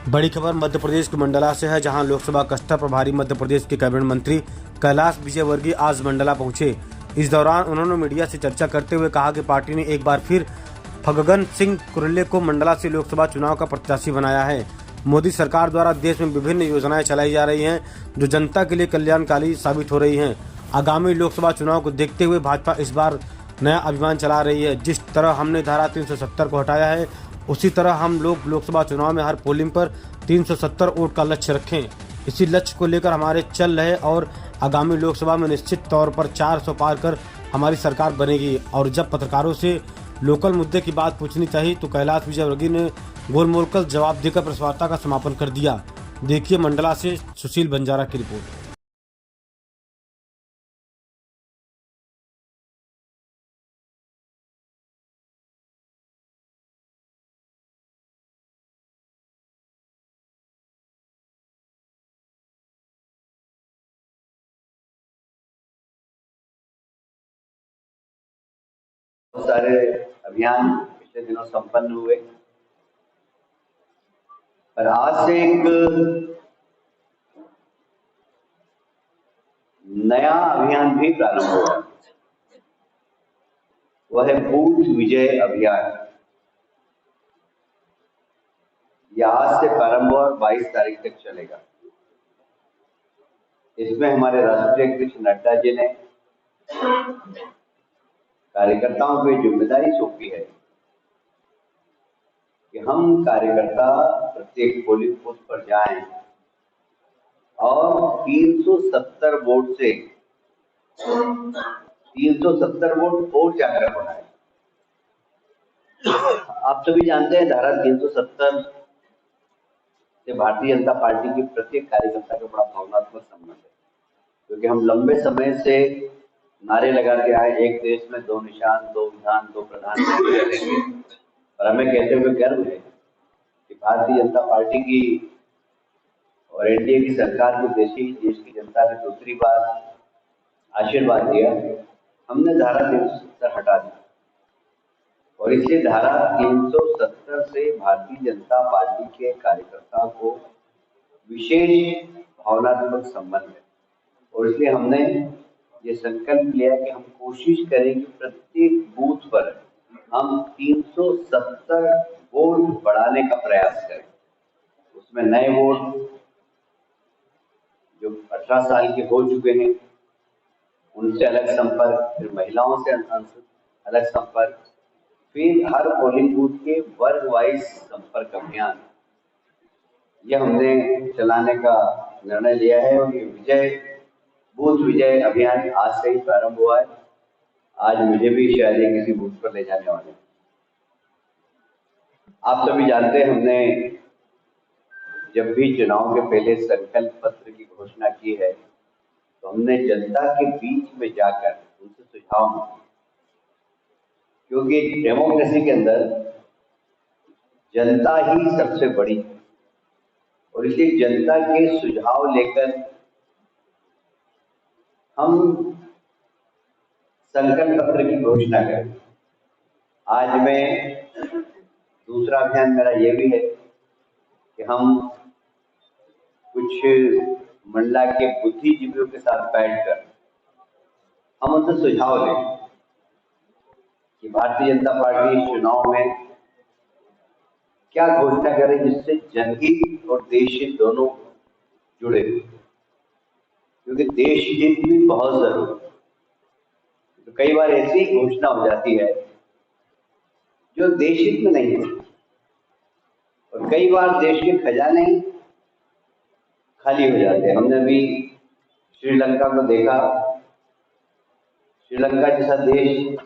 बड़ी खबर मध्य प्रदेश के मंडला से है, जहां लोकसभा कस्टम प्रभारी मध्य प्रदेश के कैबिनेट मंत्री कैलाश विजयवर्गीय आज मंडला पहुंचे। इस दौरान उन्होंने मीडिया से चर्चा करते हुए कहा कि पार्टी ने एक बार फिर फग्गन सिंह कुरले को मंडला से लोकसभा चुनाव का प्रत्याशी बनाया है। मोदी सरकार द्वारा देश में विभिन्न योजनाएं चलाई जा रही हैं, जो जनता के लिए कल्याणकारी साबित हो रही हैं। आगामी लोकसभा चुनाव को देखते हुए भाजपा इस बार नया अभियान चला रही है। जिस तरह हमने धारा 370 को हटाया है, उसी तरह हम लोग लोकसभा चुनाव में हर पोलिंग पर 370 वोट का लक्ष्य रखें। इसी लक्ष्य को लेकर हमारे चल रहे और आगामी लोकसभा में निश्चित तौर पर 400 पार कर हमारी सरकार बनेगी। और जब पत्रकारों से लोकल मुद्दे की बात पूछनी चाहिए तो कैलाश विजयवर्गीय ने गोलमोलकर जवाब देकर प्रेस वार्ता का समापन कर दिया। देखिए मंडला से सुशील बंजारा की रिपोर्ट। बहुत सारे अभियान पिछले दिनों संपन्न हुए, पर आज से एक नया अभियान भी प्रारंभ हुआ। वह है बूथ विजय अभियान। यह आज से प्रारंभ हुआ और 22 तारीख तक चलेगा। इसमें हमारे राष्ट्रीय अध्यक्ष नड्डा जी ने कार्यकर्ताओं को जिम्मेदारी सौंपी है कि हम कार्यकर्ता प्रत्येक पोलिंग बूथ पर जाएं और 370 वोट से 370 वोट और जाकर बनाए। आप सभी जानते हैं धारा 370 से भारतीय जनता पार्टी की प्रत्येक कार्यकर्ता का बड़ा भावनात्मक संबंध है, क्योंकि हम लंबे समय से नारे लगाते आए, एक देश में दो निशान, दो विधान, दो प्रधानमंत्री रहेंगे। और हमें कहते हुए गर्व है कि भारतीय जनता पार्टी की और एनडीए की सरकार को देश की जनता ने दूसरी बार आशीर्वाद दिया। हमने धारा 370 हटा दी और इसलिए धारा 370 से भारतीय जनता पार्टी के कार्यकर्ताओं को विशेष भावनात्मक संबंध है। और इसलिए हमने ये संकल्प लिया कि हम कोशिश करें कि प्रत्येक बूथ पर हम 370 वोट बढ़ाने का प्रयास करें। उसमें नए वोट जो 18 साल के हो चुके हैं उनसे अलग संपर्क, फिर महिलाओं से अलग संपर्क, फिर हर पोलिंग बूथ के वर्ग वाइज संपर्क अभियान, यह हमने चलाने का निर्णय लिया है। और ये बूथ विजय अभियान आज से ही प्रारंभ हुआ है। आज मुझे भी शायद किसी बूथ पर ले जाने वाले। आप सभी जानते हैं, हमने जब भी चुनाव के पहले संकल्प पत्र की घोषणा की है तो हमने जनता के बीच में जाकर उनसे सुझाव मांगे, क्योंकि डेमोक्रेसी के अंदर जनता ही सबसे बड़ी है। और इसलिए जनता के सुझाव लेकर हम संकल्प पत्र की घोषणा करें। आज मैं दूसरा अभियान मेरा ये भी है कि हम कुछ मंडला के बुद्धिजीवियों के साथ बैठकर हम उनसे सुझाव लें कि भारतीय जनता पार्टी चुनाव में क्या घोषणा करे जिससे जनहित और देशहित दोनों जुड़े, क्योंकि देशहित भी बहुत जरूरी है। तो कई बार ऐसी घोषणा हो जाती है जो देशहित में नहीं है, और कई बार देश के खजाने खाली हो जाते हैं। हमने अभी श्रीलंका को देखा। श्रीलंका जैसा देश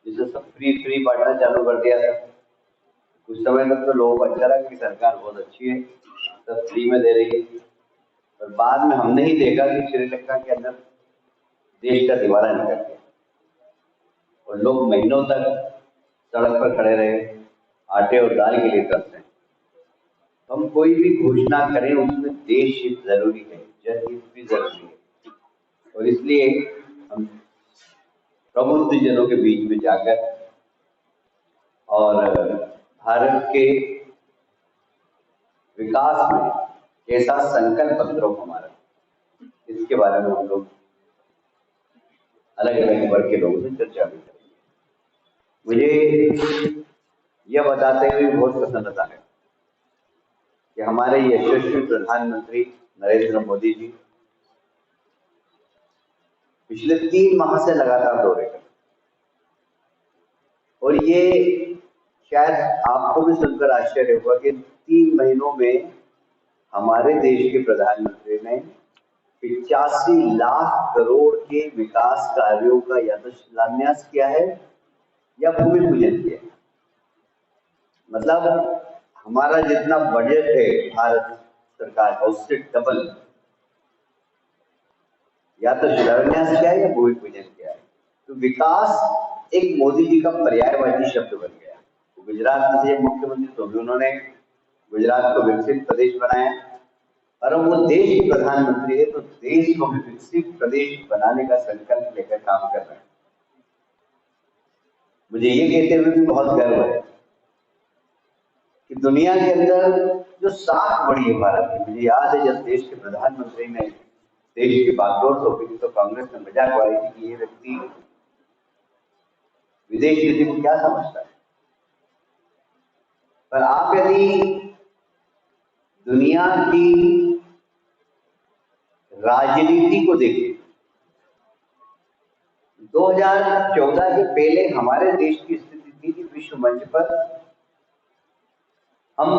जिसे सब फ्री बांटना चालू कर दिया था। कुछ समय तक तो लोगों को अच्छा लगा कि सरकार बहुत अच्छी है, सब फ्री में दे रही है। और बाद में हमने ही देखा कि श्रीलंका के अंदर देश का दीवाना निकल गया और लोग महीनों तक सड़क पर खड़े रहे, आटे और दाल के लिए तरसे। हम कोई भी घोषणा करें उसमें देश हित जरूरी है, जनहित भी जरूरी है। और इसलिए हम प्रबुद्ध जनों के बीच में जाकर और भारत के विकास में कैसा संकल्प पत्र हमारा, इसके बारे में हम लोग अलग अलग वर्ग के लोगों से चर्चा भी करेंगे। मुझे यह बताते हुए बहुत प्रसन्नता है कि हमारे यशस्वी प्रधानमंत्री नरेंद्र मोदी जी पिछले 3 माह से लगातार दौरे कर, और ये शायद आपको भी सुनकर आश्चर्य होगा कि 3 महीनों में हमारे देश के प्रधानमंत्री ने 85 लाख करोड़ के विकास कार्यों का या तो शिलान्यास किया है या भूमि पूजन किया है। मतलब हमारा जितना बजट है भारत सरकार का, उससे डबल या तो शिलान्यास किया है या भूमि पूजन किया है। तो विकास एक मोदी जी का पर्यायवाची शब्द बन गया। तो गुजरात में मुख्यमंत्री तो भी उन्होंने गुजरात को विकसित प्रदेश बनाया, और वो देश के प्रधानमंत्री है तो देश को भी विकसित प्रदेश बनाने का संकल्प लेकर काम कर रहे हैं। मुझे ये कहते हुए भी बहुत गर्व है कि दुनिया के अंदर जो साख बढ़ी है भारत की। मुझे याद है जब देश के प्रधानमंत्री ने देश की बागडोर सौंपी थी तो कांग्रेस ने मजाक उड़ाई थी कि ये व्यक्ति विदेश नीति को क्या समझता है। पर आप यदि दुनिया की राजनीति को देखें, 2014 के पहले हमारे देश की स्थिति थी कि विश्व मंच पर हम